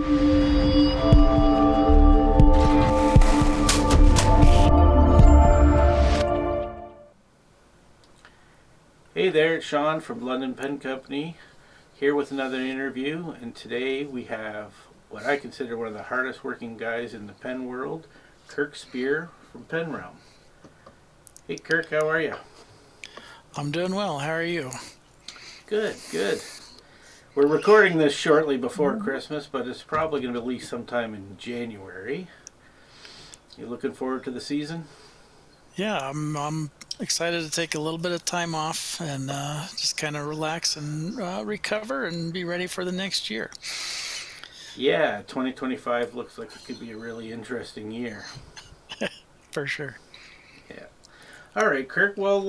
Hey there, it's Sean from London Pen Company, here with another interview, and today we have what I consider one of the hardest working guys in the pen world, Kirk Speer from Pen Realm. Hey Kirk, how are you? I'm doing well. How are you? Good, good. We're recording this shortly before Christmas, but it's probably going to be released sometime in January. You looking forward to the season? Yeah, I'm excited to take a little bit of time off and just kind of relax and recover and be ready for the next year. Yeah, 2025 looks like it could be a really interesting year. For sure. Yeah. All right, Kirk. Well,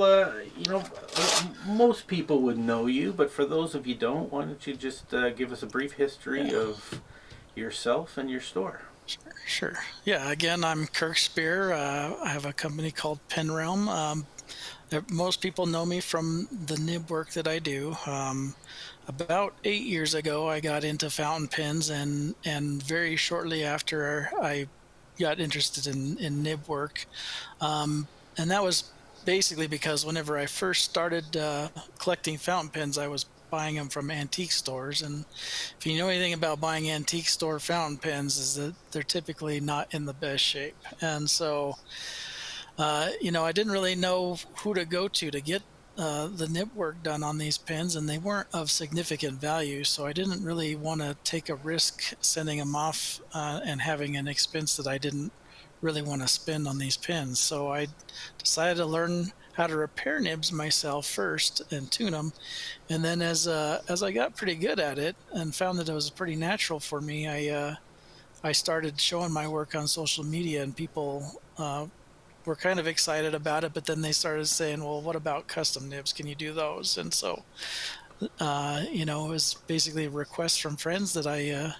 most people would know you, but for those of you don't, why don't you just give us a brief history Yeah, of yourself and your store? sure. Yeah, again, I'm Kirk Speer. I have a company called Pen Realm. Most people know me from the nib work that I do. About 8 years ago, I got into fountain pens, and very shortly after, I got interested in nib work. And that was basically because whenever I first started collecting fountain pens, I was buying them from antique stores. And if you know anything about buying antique store fountain pens, is that they're typically not in the best shape. And so, I didn't really know who to go to get the nib work done on these pens, and they weren't of significant value. So I didn't really want to take a risk sending them off and having an expense that I didn't really want to spend on these pens. So I decided to learn how to repair nibs myself first and tune them. And then as I got pretty good at it and found that it was pretty natural for me, I started showing my work on social media, and people were kind of excited about it. But then they started saying, "Well, what about custom nibs? Can you do those?" And so, it was basically a request from friends that I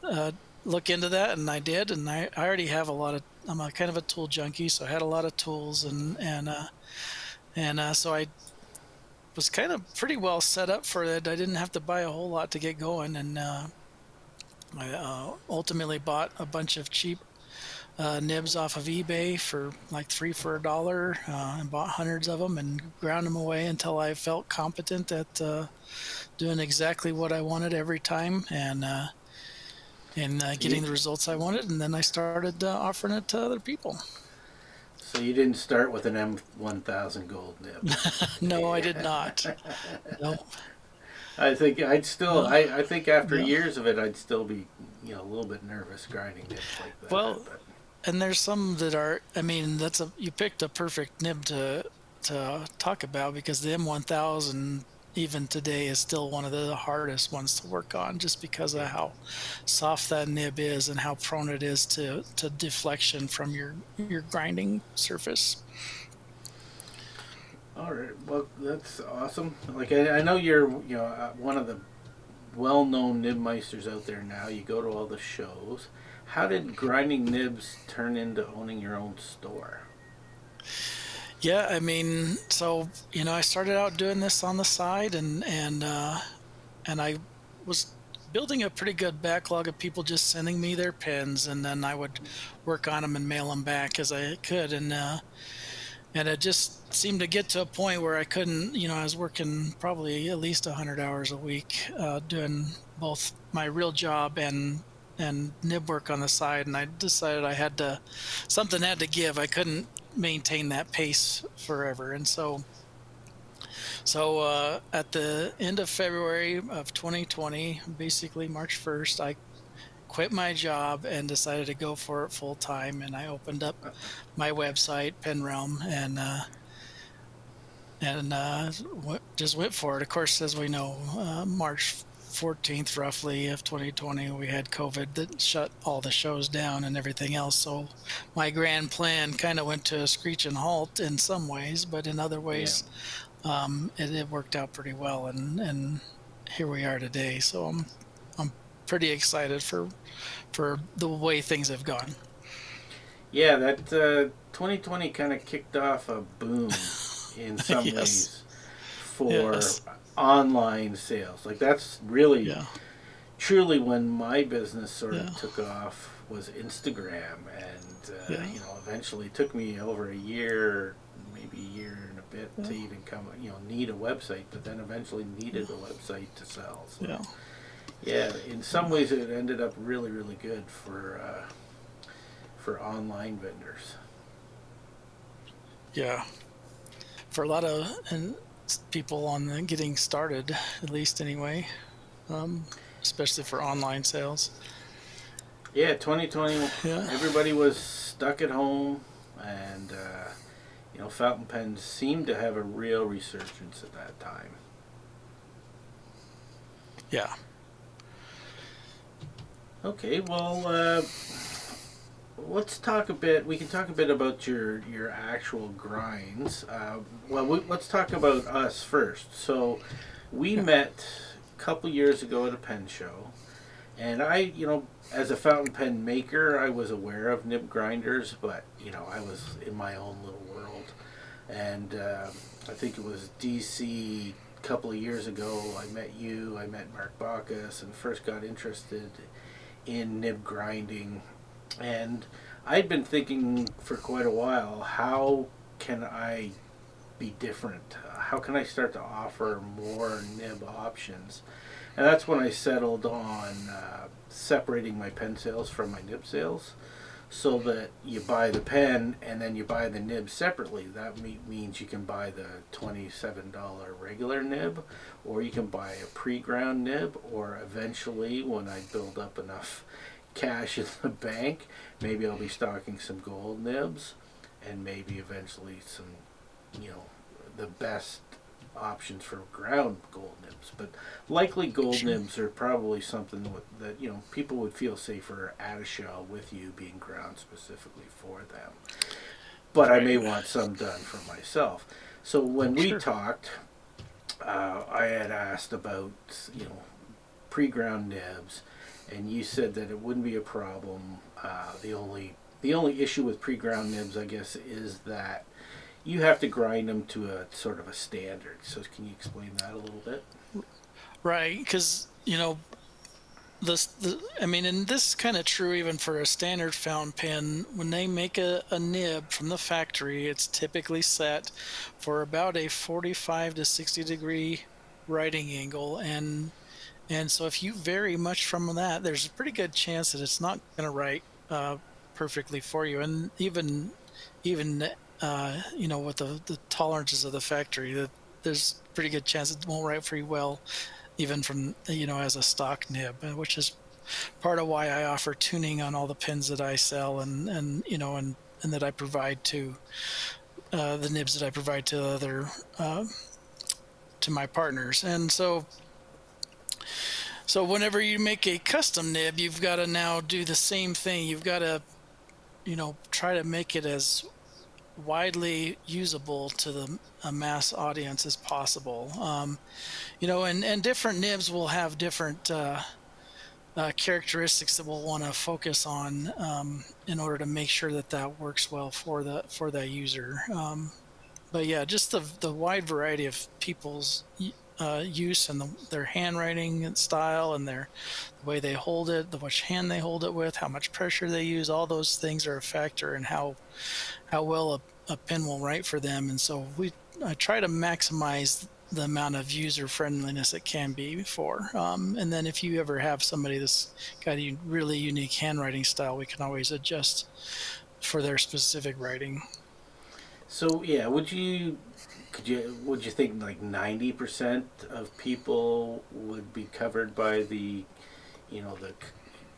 uh, look into that, and I did. And I already have a lot of. I'm a kind of a tool junkie, so I had a lot of tools, and so I was kind of pretty well set up for it. I didn't have to buy a whole lot to get going, and I ultimately bought a bunch of cheap nibs off of eBay for like three for $1, and bought hundreds of them and ground them away until I felt competent at doing exactly what I wanted every time, and You, getting the results I wanted. And then I started offering it to other people. so you didn't start with an M1000 gold nib. No, I did not. No, I think I'd still. no, I think after yeah. years of it, I'd still be, a little bit nervous grinding nibs like that. Well, But and there's some that are. I mean, you picked a perfect nib to talk about, because the M1000 even today is still one of the hardest ones to work on, just because of yeah. how soft that nib is and how prone it is to deflection from your grinding surface. All right. Well, that's awesome. Like I know you're, one of the well-known nibmeisters out there now. You go to all the shows. How did grinding nibs turn into owning your own store? Yeah, I mean, so I started out doing this on the side, and I was building a pretty good backlog of people just sending me their pens, and then I would work on them and mail them back as I could. And it just seemed to get to a point where I couldn't. I was working probably at least 100 hours a week, doing both my real job and nib work on the side. And I decided something had to give. I couldn't maintain that pace forever. And so at the end of February of 2020, basically March 1st, I quit my job and decided to go for it full time. And I opened up my website, Pen Realm, and just went for it. Of course, as we know, March 14th, roughly, of 2020, we had COVID that shut all the shows down and everything else. So my grand plan kind of went to a screeching halt in some ways, but in other Yeah. ways, it worked out pretty well. And here we are today. So I'm pretty excited for the way things have gone. Yeah, that 2020 kind of kicked off a boom in some Yes. ways for Yes. online sales. Like that's really Yeah. truly when my business sort Yeah. of took off was Instagram, and Yeah. eventually it took me over a year, maybe a year and a bit Yeah. to even come, need a website, but then eventually needed a website to sell. So Yeah. yeah, in some ways it ended up really, really good for online vendors. Yeah. For a lot of people on the getting started, at least anyway, um, especially for online sales. Yeah, 2020, Yeah. everybody was stuck at home, and fountain pens seemed to have a real resurgence at that time. Yeah. Okay, well, let's talk a bit. We can talk a bit about your actual grinds. Let's talk about us first. So, we Yeah. met a couple years ago at a pen show, and as a fountain pen maker, I was aware of nib grinders, but I was in my own little world. And I think it was DC a couple of years ago. I met you. I met Mark Bacchus, and first got interested in nib grinding. And I'd been thinking for quite a while, how can I be different? How can I start to offer more nib options? And that's when I settled on separating my pen sales from my nib sales, so that you buy the pen and then you buy the nib separately. That means you can buy the $27 regular nib, or you can buy a pre-ground nib, or eventually, when I build up enough cash in the bank, maybe I'll be stocking some gold nibs, and maybe eventually some, you know, the best options for ground gold nibs. But likely gold Sure. nibs are probably something that people would feel safer at a show with you being ground specifically for them. But I Right. may want some done for myself. So when we Sure. talked, I had asked about pre-ground nibs, and you said that it wouldn't be a problem. The only issue with pre-ground nibs, I guess, is that you have to grind them to a sort of a standard. So can you explain that a little bit? Right. Because I mean, and this is kind of true even for a standard fountain pen. When they make a nib from the factory, it's typically set for about a 45 to 60 degree writing angle, and so if you vary much from that, there's a pretty good chance that it's not going to write perfectly for you. And even with the tolerances of the factory, that there's a pretty good chance it won't write for you well, even from as a stock nib, which is part of why I offer tuning on all the pins that I sell, and that I provide to the nibs that I provide to other to my partners. And so whenever you make a custom nib, you've got to now do the same thing. You've got to try to make it as widely usable to the a mass audience as possible. And different nibs will have different characteristics that we'll want to focus on in order to make sure that that works well for the user. But yeah, just the wide variety of people's use and their handwriting and style, and the way they hold it, the which hand they hold it with, how much pressure they use, all those things are a factor in how well a pen will write for them. And so I try to maximize the amount of user friendliness it can be for. And then if you ever have somebody that's got a really unique handwriting style, we can always adjust for their specific writing. So yeah, would you think like 90% of people would be covered by the you know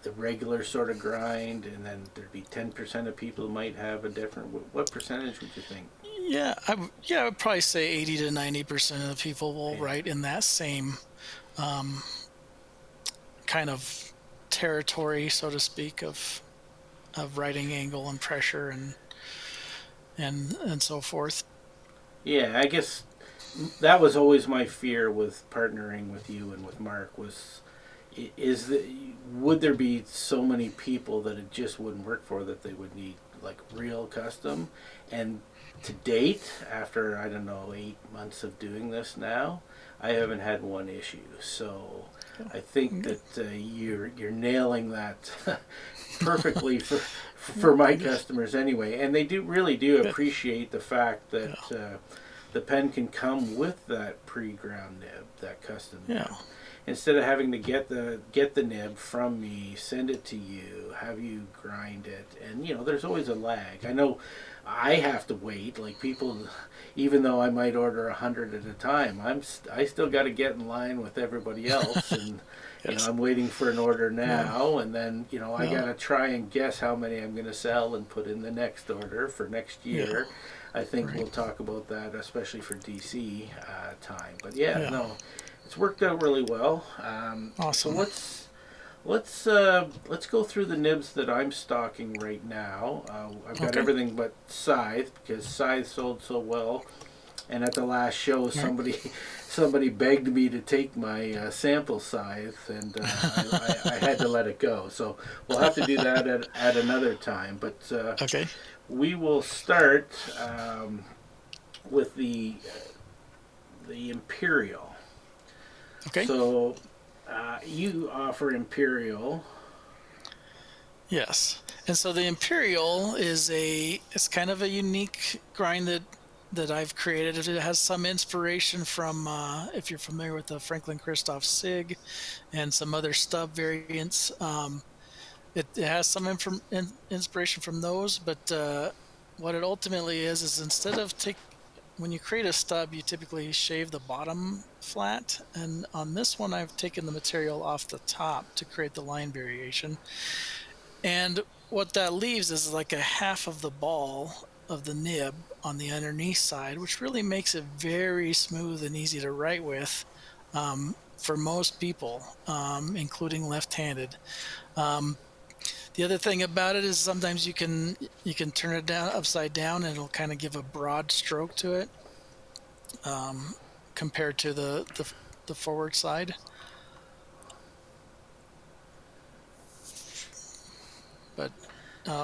the regular sort of grind, and then there'd be 10% of people who might have a different. What percentage would you think? Yeah, I would probably say 80 to 90% of the people will Yeah. write in that same um, kind of territory, so to speak, of writing angle and pressure and so forth. Yeah, I guess that was always my fear with partnering with you and with Mark was is that would there be so many people that it just wouldn't work for, that they would need like real custom. And to date, after I don't know 8 months of doing this now, I haven't had one issue. So I think that you're nailing that perfectly for my customers anyway, and they do appreciate the fact that the pen can come with that pre-ground nib, that custom Yeah. nib. Instead of having to get the nib from me, send it to you, have you grind it, and there's always a lag. I know I have to wait. Like people, even though I might order 100 at a time, I still got to get in line with everybody else, and Yes. I'm waiting for an order now, and then I Yeah. got to try and guess how many I'm going to sell and put in the next order for next year. I think Right. we'll talk about that, especially for DC time. But Yeah. no, it's worked out really well. So Awesome. let's go through the nibs that I'm stocking right now. I've got Okay. everything but Scythe because Scythe sold so well, and at the last show Right. somebody begged me to take my sample Scythe, and I had to let it go. So we'll have to do that at another time. But Okay. we will start with the Imperial. Okay. So you offer Imperial. Yes. And so the Imperial it's kind of a unique grind that I've created. It has some inspiration from if you're familiar with the Franklin Christoph Sig and some other stub variants. It has some inspiration from those, but what it ultimately is instead of when you create a stub, you typically shave the bottom flat, and on this one, I've taken the material off the top to create the line variation. And what that leaves is like a half of the ball of the nib on the underneath side, which really makes it very smooth and easy to write with for most people, including left-handed. Um, the other thing about it is sometimes you can turn it down upside down and it'll kind of give a broad stroke to it um, compared to the forward side. But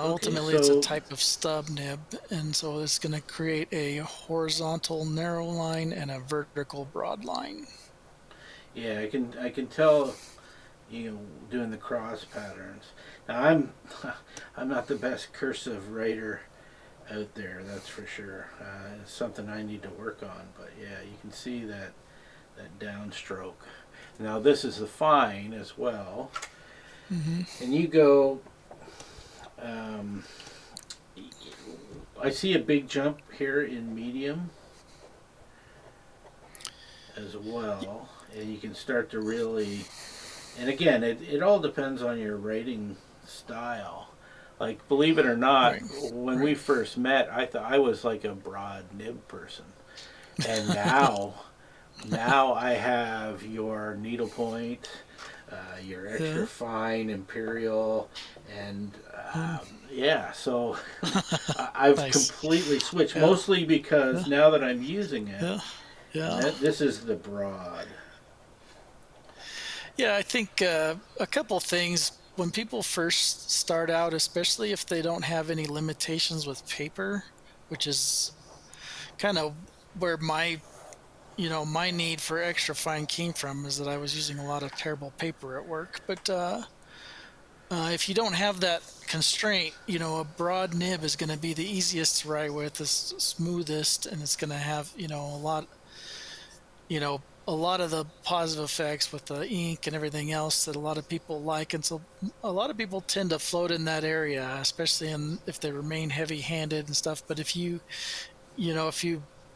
Okay, ultimately, it's a so type of stub nib, and so it's going to create a horizontal narrow line and a vertical broad line. yeah, I can tell doing the cross patterns. Now I'm not the best cursive writer out there, that's for sure. It's something I need to work on, but yeah, you can see that downstroke. Now this is the fine as well, Hmm. and you go. Um, I see a big jump here in medium as well, and you can start to really. And again, it all depends on your writing style. Like, believe it or not, Right, when we right. first met, I thought I was like a broad nib person, and now I have your needlepoint, your extra Yeah. fine Imperial, and Mm. yeah, so I've Nice. completely switched, Yeah. mostly because Yeah. now that I'm using it, Yeah. and Yeah. this is the broad. Yeah. I think a couple things when people first start out, especially if they don't have any limitations with paper, which is kind of where my need for extra fine came from, is that I was using a lot of terrible paper at work. But if you don't have that constraint, a broad nib is going to be the easiest to write with, the smoothest, and it's going to have you know a lot of the positive effects with the ink and everything else that a lot of people like. And so a lot of people tend to float in that area, especially if they remain heavy-handed and stuff. But if you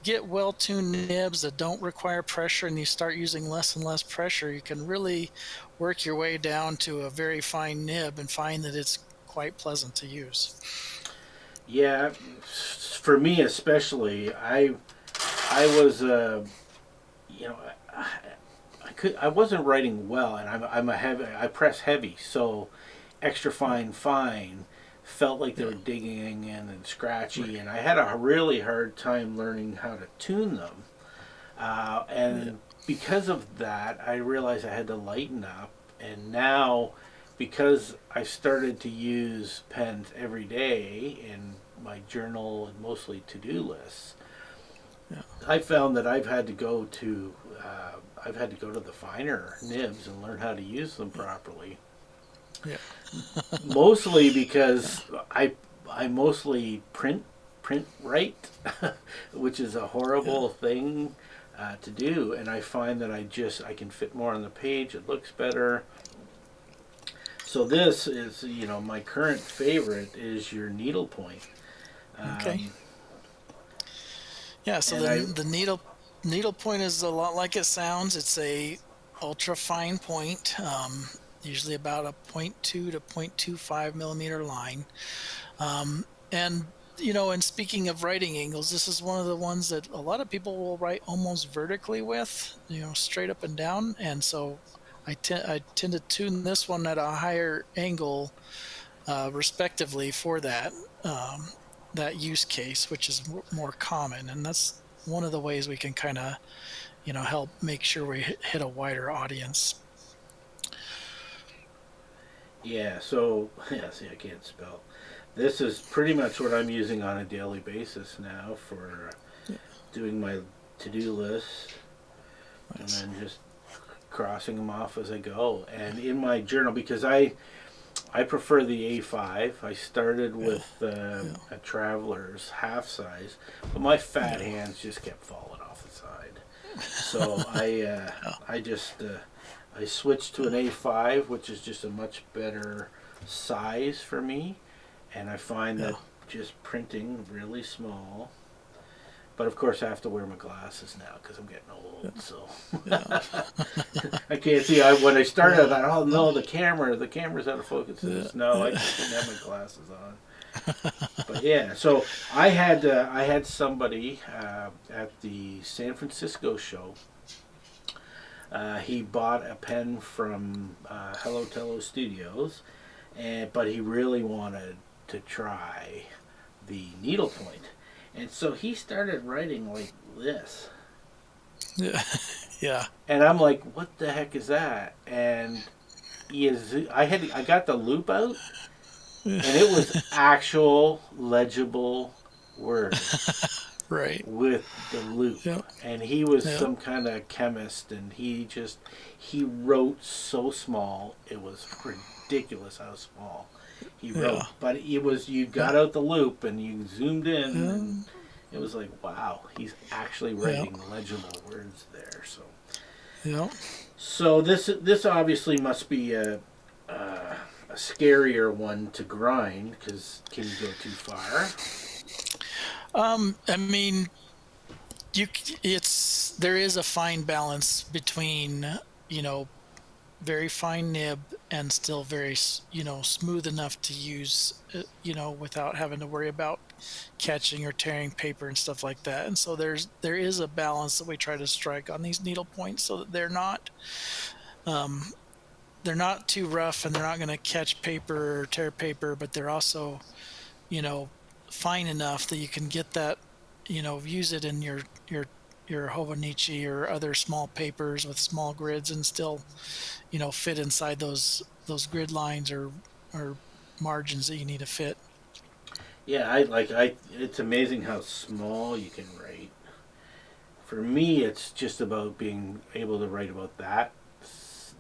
get well-tuned nibs that don't require pressure and you start using less and less pressure, you can really work your way down to a very fine nib and find that it's quite pleasant to use. Yeah, for me especially, I was you know I wasn't writing well, and I'm a heavy I press heavy, so extra fine felt like they Yeah, were digging in and scratchy, right. and I had a really hard time learning how to tune them. Yeah, And because of that, I realized I had to lighten up. And now, because I started to use pens every day in my journal and mostly to do lists, yeah, I found that I've had to go to I've had to go to the finer nibs and learn how to use them properly. Yeah. Mostly because I mostly print write, which is a horrible thing to do, and I find that I can fit more on the page. It looks better. So this is, my current favorite is your needlepoint. Okay. Um, Yeah. So and I the needle point is a lot like it sounds. It's a ultra fine point, usually about a .2 to .25 millimeter line. And and speaking of writing angles, this is one of the ones that a lot of people will write almost vertically with, straight up and down. And so I tend to tune this one at a higher angle, respectively, for um, that use case, which is more common. And that's one of the ways we can kind of help make sure we hit a wider audience. Yeah, so yeah, see, I can't spell. This is pretty much what I'm using on a daily basis now for doing my to-do list, and Nice. then just crossing them off as I go. And in my journal, because I prefer the A5. I started Yeah. with Yeah. a Traveler's half size, but my fat Yeah. hands just kept falling off the side. So I switched to an A5, which is just a much better size for me, and I find Yeah. that just printing really small. But of course, I have to wear my glasses now because I'm getting old. So Yeah. I can't see. When I started, I Yeah. thought, oh no, the camera's out of focus. Yeah. No, I couldn't have my glasses on. But yeah, so I had somebody at the San Francisco show. He bought a pen from Hello Tello Studios, but he really wanted to try the needlepoint, and so he started writing like this. Yeah. Yeah. And I'm like, what the heck is that? And I got the loop out, and it was actual legible words Right. with the loop. Yeah. And he was Yeah. some kind of chemist, and he wrote so small, it was ridiculous how small he wrote. Yeah. But you Yeah. got out the loop and you zoomed in, Yeah. and it was like, wow, he's actually Yeah. writing legible words there. Yeah. So this obviously must be a scarier one to grind, because can you go too far? I mean, there is a fine balance between, you know, very fine nib and still very, smooth enough to use, without having to worry about catching or tearing paper and stuff like that. And so there is a balance that we try to strike on these needle points so that um, they're not too rough and they're not going to catch paper or tear paper, but they're also, you know, fine enough that you can get that, use it in your Hobonichi or other small papers with small grids and still, fit inside those grid lines or margins that you need to fit. Yeah, it's amazing how small you can write. For me, it's just about being able to write about that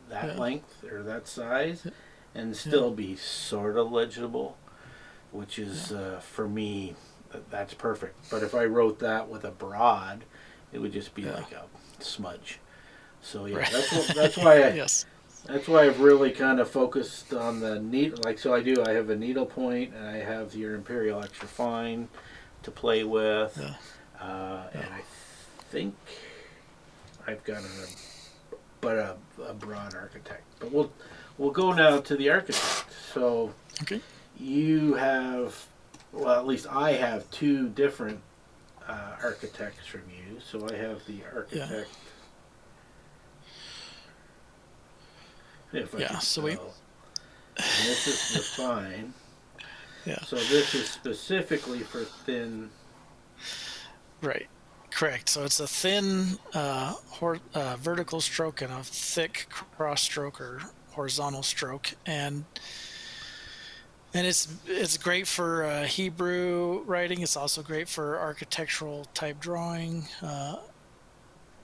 Yeah. length or that size, and Yeah. still be sort of legible, which Yeah. is for me, that's perfect. But if I wrote that with a broad, it would just be Yeah. like a smudge. So yeah, Right. Yes. that's why I've really kind of focused on the needle. Like, so I have a needle point, and I have your Imperial extra fine to play with, Yeah. and Yeah. I think I've got a broad architect. But we'll go now to the architect. So Okay. you have, well, at least I have two different architects from you. So I have the Yeah. architect. If I Yeah. can So spell. And this is the fine. yeah. So this is specifically for thin. Right. Correct. So it's a thin vertical stroke and a thick cross stroke or horizontal stroke, and it's great for Hebrew writing. It's also great for architectural type drawing.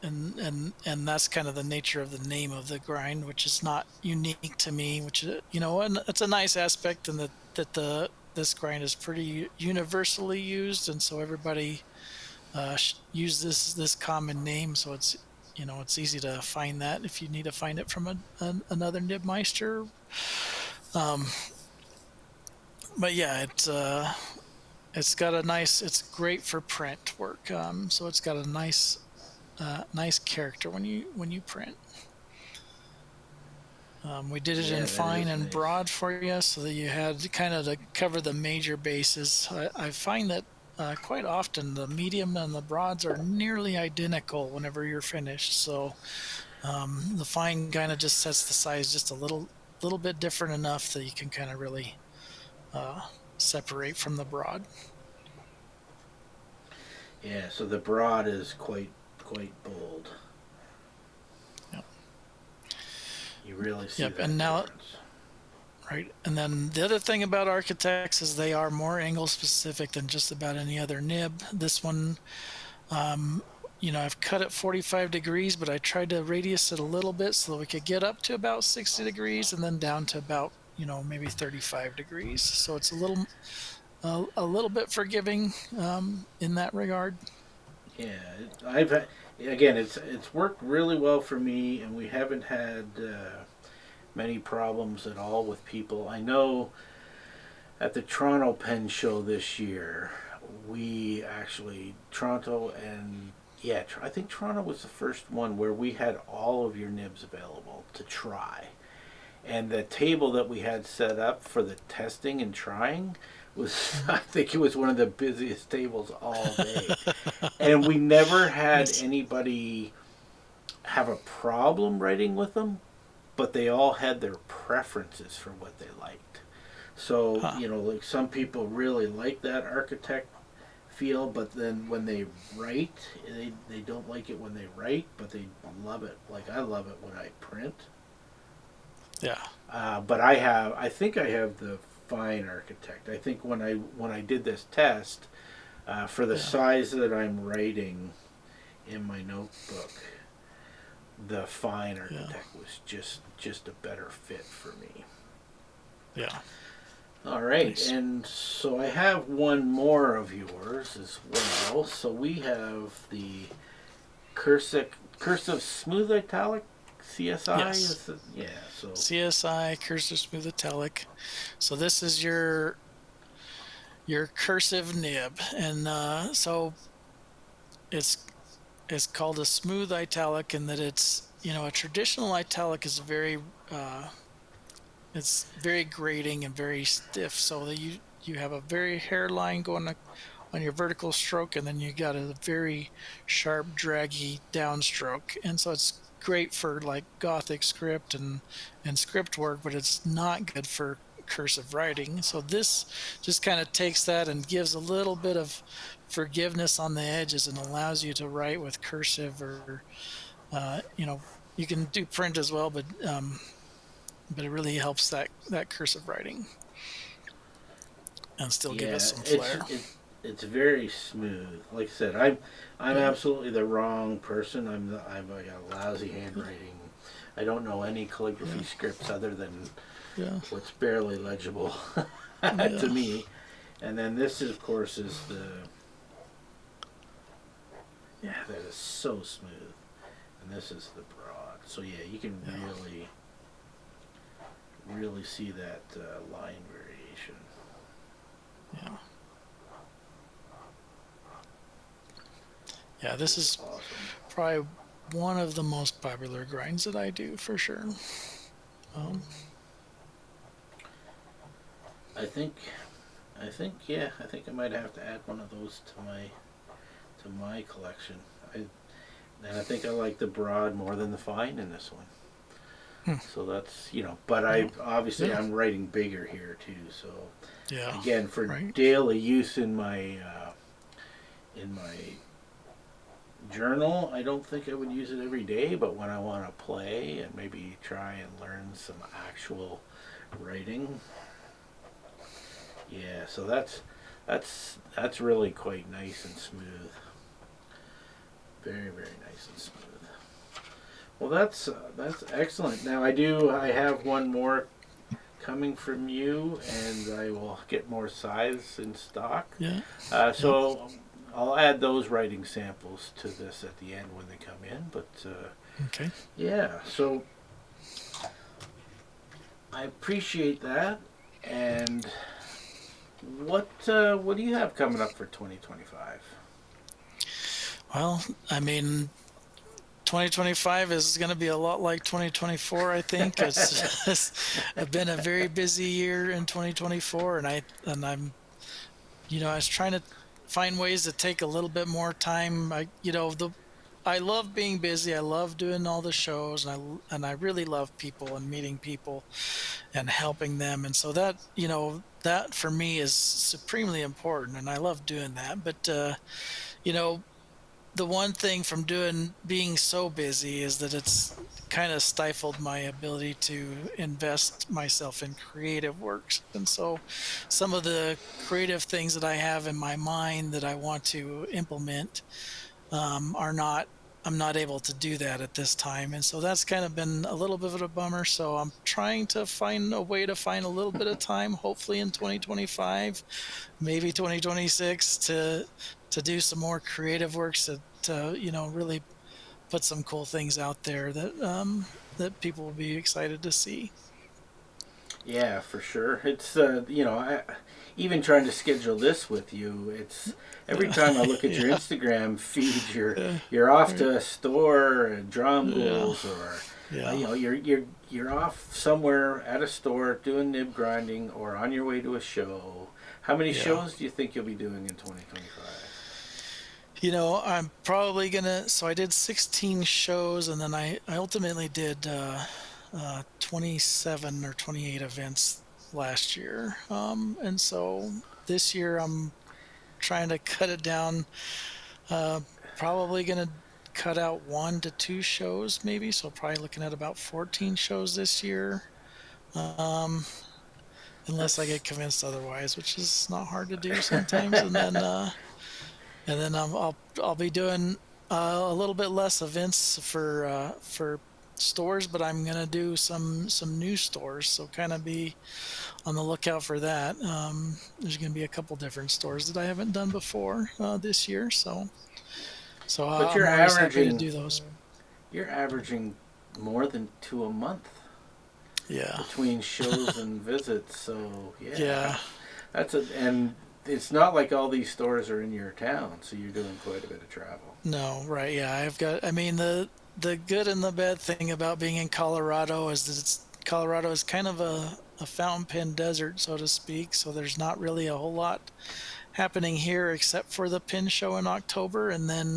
and that's kind of the nature of the name of the grind, which is not unique to me. Which and it's a nice aspect, and that the this grind is pretty universally used, and so everybody use this common name. So it's easy to find that if you need to find it from another nibmeister. Um, but yeah, it's got a nice. It's great for print work. So it's got a nice character when you print. We did it in Yeah, that fine is and nice. broad for you, so that you had kind of to cover the major bases. I find that quite often the medium and the broads are nearly identical whenever you're finished. So the fine kind of just sets the size just a little bit different enough that you can kind of really uh, separate from the broad. Yeah, so the broad is quite bold. Yep. You really see Yep. And that now, difference. right. And then the other thing about architects is they are more angle specific than just about any other nib. This one, um, I've cut it 45 degrees, but I tried to radius it a little bit so that we could get up to about 60 degrees and then down to about, maybe 35 degrees. So it's a little bit forgiving in that regard. Yeah, I've again, it's worked really well for me, and we haven't had many problems at all with people. I know at the Toronto Pen Show this year, we actually Toronto and yeah, I think Toronto was the first one where we had all of your nibs available to try. And the table that we had set up for the testing and trying was, I think it was one of the busiest tables all day. And we never had Nice. anybody have a problem writing with them, but they all had their preferences for what they liked. So, Huh. like some people really like that architect feel, but then when they write, they don't like it when they write, but they love it. Like I love it when I print. Yeah. But I think I have the fine architect. I think when I did this test for the Yeah. size that I'm writing in my notebook, the fine Yeah. architect was just a better fit for me. Yeah. All right, Nice. and so I have one more of yours as well. So we have the cursive smooth italic CSI. Yes. Yeah. So CSI Cursor Smooth Italic. So this is your cursive nib, and so it's it's called a smooth italic, in that it's a traditional italic is uh, very grating and very stiff, so that you have a very hairline going on your vertical stroke, and then you got a very sharp, draggy downstroke, and so it's great for like Gothic script and script work, but it's not good for cursive writing. So this just kind of takes that and gives a little bit of forgiveness on the edges and allows you to write with cursive, or uh, you know you can do print as well, but it really helps that cursive writing and still give it yeah, some flair. it's very smooth. Like I said, I'm Yeah. absolutely the wrong person. I got lousy handwriting. I don't know any calligraphy Yeah. scripts other than Yeah. what's barely legible to Yeah. me. And then this, of course, is the yeah that is so smooth. And this is the broad. So yeah, you can Yeah. really see that line variation. Yeah. Yeah. This is Awesome. probably one of the most popular grinds that I do for sure. Um, I think yeah, I think I might have to add one of those to my collection. I and I think I like the broad more than the fine in this one. hmm, So that's but yeah. I obviously Yeah. I'm writing bigger here too. So Yeah. again, for Right. daily use in my journal, I don't think I would use it every day. But when I want to play and maybe try and learn some actual writing, yeah. So that's really quite nice and smooth. Very, very nice and smooth. Well, that's excellent. Now I have one more coming from you, and I will get more size in stock. Yeah. Yep. So I'll add those writing samples to this at the end when they come in. But Okay. yeah, so I appreciate that. And what do you have coming up for 2025? Well, I mean, 2025 is going to be a lot like 2024, I think. It's been a very busy year in 2024, and I was trying to find ways to take a little bit more time. I love being busy. I love doing all the shows, and I really love people and meeting people and helping them. And so that for me is supremely important, and I love doing that. But you know, the one thing from being so busy is that it's kind of stifled my ability to invest myself in creative works. And so some of the creative things that I have in my mind that I want to implement are not I'm not able to do that at this time. And so that's kind of been a little bit of a bummer. So I'm trying to find a way to find a little bit of time, hopefully in 2025, maybe 2026, to do some more creative works that really put some cool things out there that people will be excited to see. Yeah, for sure. It's even trying to schedule this with you. It's every Yeah. time I look at your Yeah. Instagram feed, Yeah. you're off to a store, drum Yeah. bulls, or Yeah. you're off somewhere at a store doing nib grinding, or on your way to a show. How many Yeah. shows do you think you'll be doing in 2025? I'm probably gonna. So I did 16 shows, and then I ultimately did 27 or 28 events last year. And so this year I'm trying to cut it down. Uh, Probably gonna cut out 1 to 2 shows, maybe. So probably looking at about 14 shows this year. Um, unless I That's get convinced otherwise, which is not hard to do sometimes. And then I'll be doing a little bit less events for stores, but I'm gonna do some new stores. So kind of be on the lookout for that. There's gonna be a couple different stores that I haven't done before this year. So but I'm always happy to do those. you're averaging more than two a month Yeah, between shows and visits. So yeah, yeah. and it's not like all these stores are in your town, so you're doing quite a bit of travel. No, right. Yeah, I mean, the good and the bad thing about being in Colorado is that Colorado is kind of a fountain pen desert, so to speak. So there's not really a whole lot happening here except for the pin show in October, and then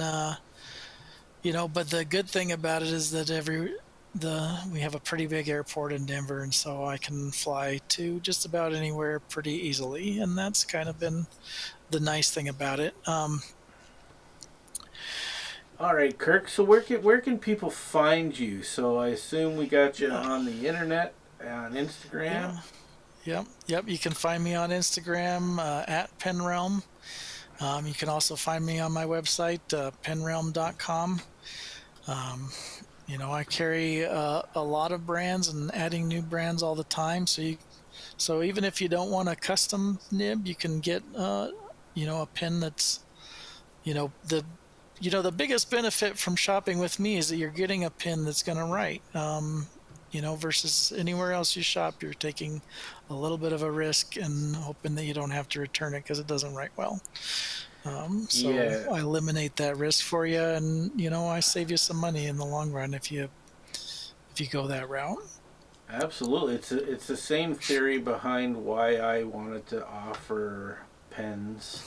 but the good thing about it is that we have a pretty big airport in Denver, and so I can fly to just about anywhere pretty easily, and that's kind of been the nice thing about it. All right, Kirk. So where can people find you? So I assume we got you Yeah, on the internet, on yeah, Instagram. yep. You can find me on Instagram at Penrealm. You can also find me on my website, penrealm.com. Um, I carry a lot of brands and adding new brands all the time. So even if you don't want a custom nib, you can get a pin that's the the biggest benefit from shopping with me is that you're getting a pin that's going to write. Versus anywhere else you shop, you're taking a little bit of a risk and hoping that you don't have to return it because it doesn't write well. So Yeah, I eliminate that risk for you, and I save you some money in the long run if you go that route. absolutely. It's the same theory behind why I wanted to offer pens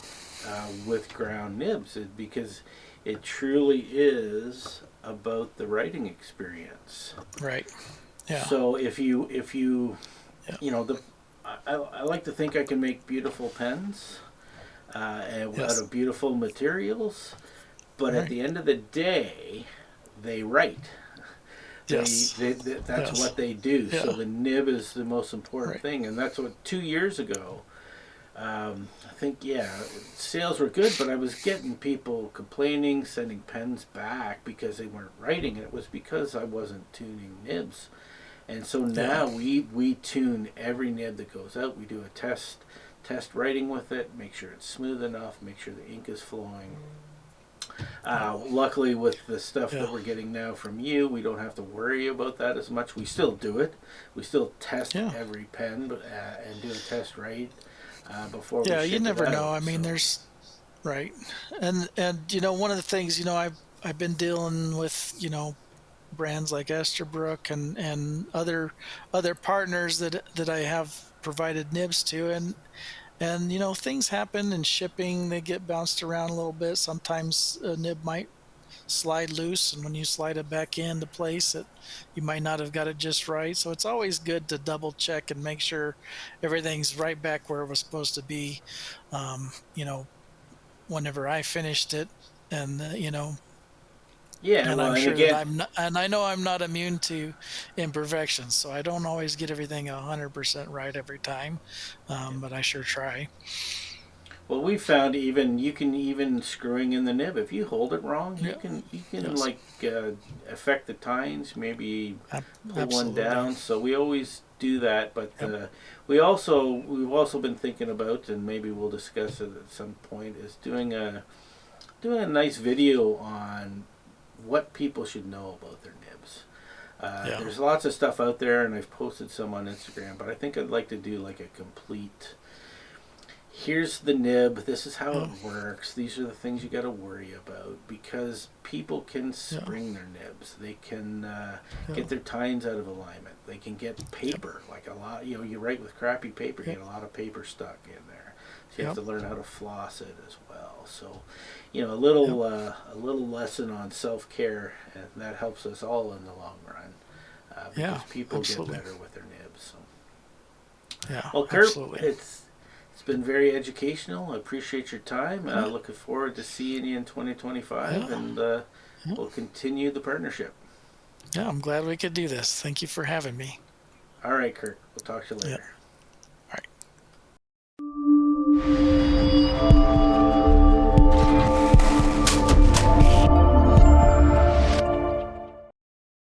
with ground nibs, because it truly is about the writing experience. Right. Yeah. So if you Yeah. the I like to think I can make beautiful pens out Yes. of beautiful materials, but at Right. the end of the day, they write. Yes. That's Yes. what they do. So Yeah. the nib is the most important Right. thing, and that's what 2 years ago I think, yeah, sales were good, but I was getting people complaining, sending pens back because they weren't writing. It was because I wasn't tuning nibs. And so Yeah. now we tune every nib that goes out. We do a test writing with it, make sure it's smooth enough, make sure the ink is flowing. Oh, Luckily, with the stuff yeah. that we're getting now from you, we don't have to worry about that as much. We still do it. We still test Yeah. every pen and do a test right before we Yeah. You ship it never know. out. I mean, So there's right. And one of the things, I've been dealing with, brands like Esterbrook and other partners that I have provided nibs to, and things happen in shipping. They get bounced around a little bit. Sometimes a nib might slide loose, and when you slide it back into place, you might not have got it just right. So it's always good to double check and make sure everything's right back where it was supposed to be. um, you know Whenever I finished it, and yeah, and well, I'm and sure that again, I'm not, and I know I'm not immune to imperfections, so I don't always get everything 100% right every time, but I sure try. well, we found even you can even screwing in the nib. If you hold it wrong, Yeah. you can Yes. like affect the tines. Maybe Ab- pull one Absolutely. down. So we always do that. But Yep. we've also been thinking about, and maybe we'll discuss it at some point, is doing a nice video on what people should know about their nibs. Yeah. There's lots of stuff out there, and I've posted some on Instagram. But I think I'd like to do like a complete, here's the nib, this is how it Yeah. works, these are the things you got to worry about, because people can Yeah. spring their nibs, they can Yeah. get their tines out of alignment, they can get Yep. paper, like a lot, you write with crappy paper, you Yep. get a lot of paper stuck in there, so you have Yep. to learn how to floss it as well. So Yep. a little lesson on self-care, and that helps us all in the long run, Yeah. because people get Absolutely. better with their nibs. So Yeah. well, Kurt, Absolutely. it's been very educational. I appreciate your time. Yeah. Looking forward to seeing you in 2025, Yeah. and Yeah. we'll continue the partnership. Yeah. I'm glad we could do this. Thank you for having me. All right, Kurt. We'll talk to you Yeah. later.